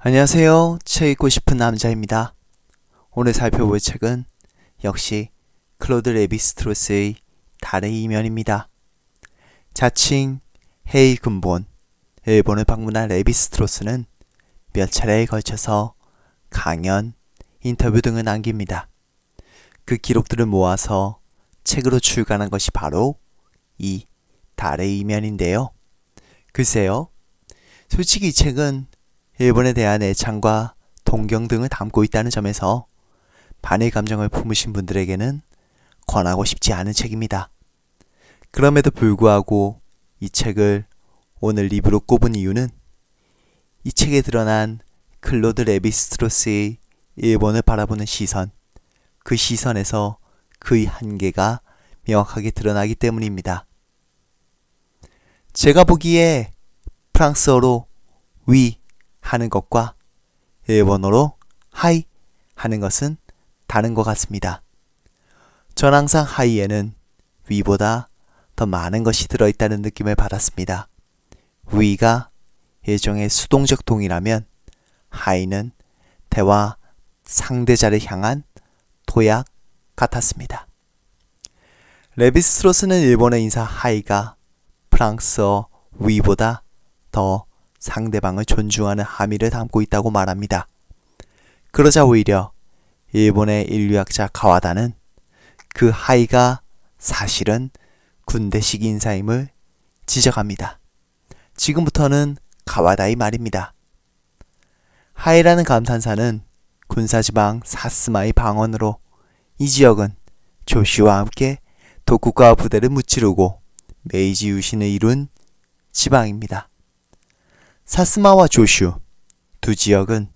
안녕하세요. 책 읽고 싶은 남자입니다. 오늘 살펴볼 책은 역시 클로드 레비스트로스의 달의 이면입니다. 자칭 헤이 근본, 일본을 방문한 레비스트로스는 몇 차례에 걸쳐서 강연, 인터뷰 등을 남깁니다. 그 기록들을 모아서 책으로 출간한 것이 바로 이 달의 이면인데요. 글쎄요, 솔직히 이 책은 일본에 대한 애착과 동경 등을 담고 있다는 점에서 반의 감정을 품으신 분들에게는 권하고 싶지 않은 책입니다. 그럼에도 불구하고 이 책을 오늘 리뷰로 꼽은 이유는 이 책에 드러난 클로드 레비스트로스의 일본을 바라보는 시선, 그 시선에서 그의 한계가 명확하게 드러나기 때문입니다. 제가 보기에 프랑스어로 위 하는 것과 일본어로 하이 하는 것은 다른 것 같습니다. 전 항상 하이에는 위보다 더 많은 것이 들어있다는 느낌을 받았습니다. 위가 일종의 수동적 동이라면 하이는 대화 상대자를 향한 도약 같았습니다. 레비스트로스는 일본의 인사 하이가 프랑스어 위보다 더 상대방을 존중하는 함의를 담고 있다고 말합니다. 그러자 오히려 일본의 인류학자 가와다는 그 하이가 사실은 군대식 인사임을 지적합니다. 지금부터는 가와다의 말입니다. 하이라는 감탄사는 군사지방 사스마의 방언으로 이 지역은 조시와 함께 도쿠가와 부대를 무찌르고 메이지 유신을 이룬 지방입니다. 사스마와 조슈 두 지역은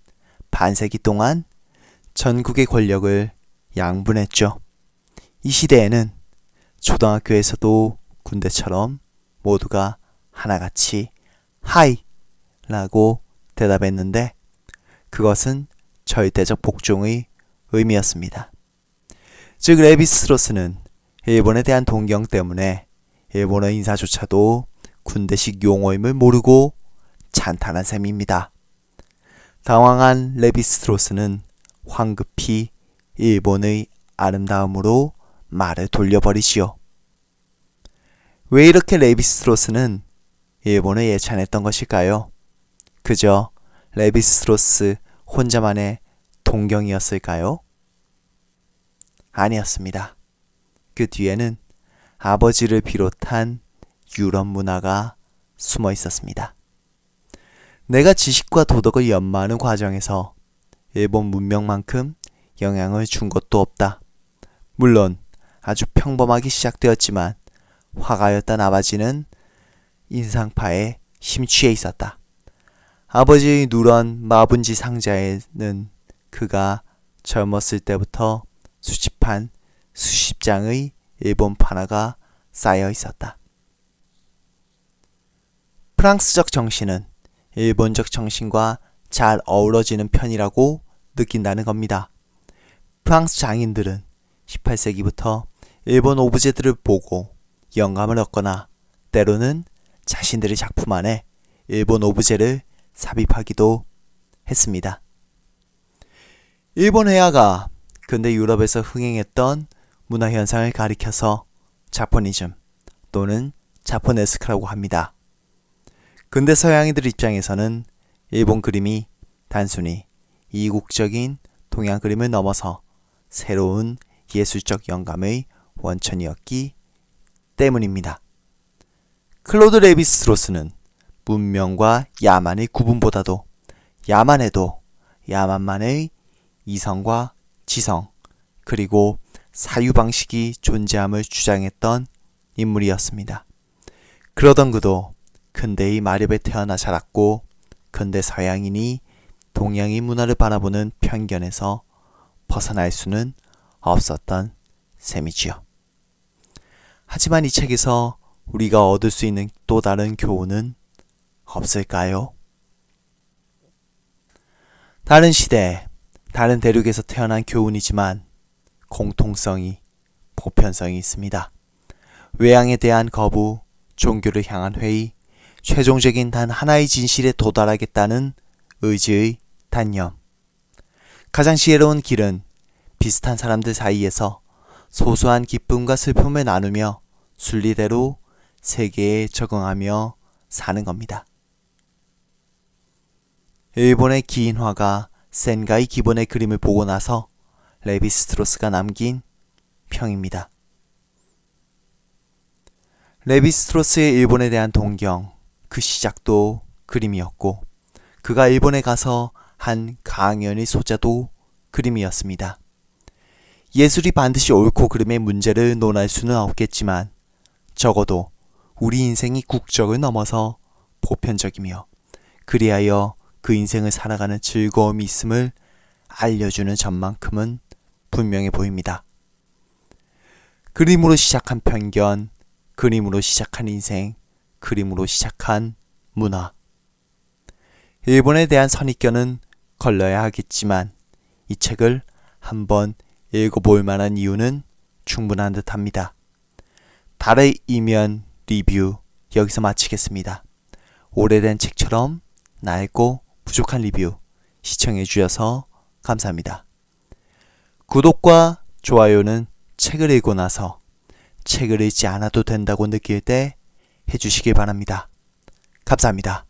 반세기 동안 전국의 권력을 양분했죠. 이 시대에는 초등학교에서도 군대처럼 모두가 하나같이 하이라고 대답했는데 그것은 절대적 복종의 의미였습니다. 즉 레비스트로스는 일본에 대한 동경 때문에 일본어 인사조차도 군대식 용어임을 모르고 찬탄한 셈입니다. 당황한 레비스트로스는 황급히 일본의 아름다움으로 말을 돌려버리지요. 왜 이렇게 레비스트로스는 일본을 예찬했던 것일까요? 그저 레비스트로스 혼자만의 동경이었을까요? 아니었습니다. 그 뒤에는 아버지를 비롯한 유럽 문화가 숨어 있었습니다. 내가 지식과 도덕을 연마하는 과정에서 일본 문명만큼 영향을 준 것도 없다. 물론 아주 평범하게 시작되었지만 화가였던 아버지는 인상파에 심취해 있었다. 아버지의 누런 마분지 상자에는 그가 젊었을 때부터 수집한 수십 장의 일본 판화가 쌓여 있었다. 프랑스적 정신은 일본적 정신과 잘 어우러지는 편이라고 느낀다는 겁니다. 프랑스 장인들은 18세기부터 일본 오브제들을 보고 영감을 얻거나 때로는 자신들의 작품 안에 일본 오브제를 삽입하기도 했습니다. 일본 회화가 근대 유럽에서 흥행했던 문화현상을 가리켜서 자포니즘 또는 자포네스크라고 합니다. 근대 서양인들 입장에서는 일본 그림이 단순히 이국적인 동양 그림을 넘어서 새로운 예술적 영감의 원천이었기 때문입니다. 클로드 레비스트로스는 문명과 야만의 구분보다도 야만에도 야만만의 이성과 지성 그리고 사유방식이 존재함을 주장했던 인물이었습니다. 그러던 그도 근대의 마렵에 태어나 자랐고 근대 서양인이 동양의 문화를 바라보는 편견에서 벗어날 수는 없었던 셈이지요. 하지만 이 책에서 우리가 얻을 수 있는 또 다른 교훈은 없을까요? 다른 시대, 다른 대륙에서 태어난 교훈이지만 공통성이, 보편성이 있습니다. 외양에 대한 거부, 종교를 향한 회의, 최종적인 단 하나의 진실에 도달하겠다는 의지의 단념. 가장 지혜로운 길은 비슷한 사람들 사이에서 소소한 기쁨과 슬픔을 나누며 순리대로 세계에 적응하며 사는 겁니다. 일본의 기인 화가 센가이 기본의 그림을 보고 나서 레비스트로스가 남긴 평입니다. 레비스트로스의 일본에 대한 동경, 그 시작도 그림이었고 그가 일본에 가서 한 강연의 소재도 그림이었습니다. 예술이 반드시 옳고 그름의 문제를 논할 수는 없겠지만 적어도 우리 인생이 국적을 넘어서 보편적이며 그리하여 그 인생을 살아가는 즐거움이 있음을 알려주는 점만큼은 분명해 보입니다. 그림으로 시작한 편견, 그림으로 시작한 인생, 그림으로 시작한 문화. 일본에 대한 선입견은 걸러야 하겠지만 이 책을 한번 읽어볼 만한 이유는 충분한 듯 합니다. 달의 이면 리뷰 여기서 마치겠습니다. 오래된 책처럼 낡고 부족한 리뷰 시청해 주셔서 감사합니다. 구독과 좋아요는 책을 읽고 나서 책을 읽지 않아도 된다고 느낄 때 해주시길 바랍니다. 감사합니다.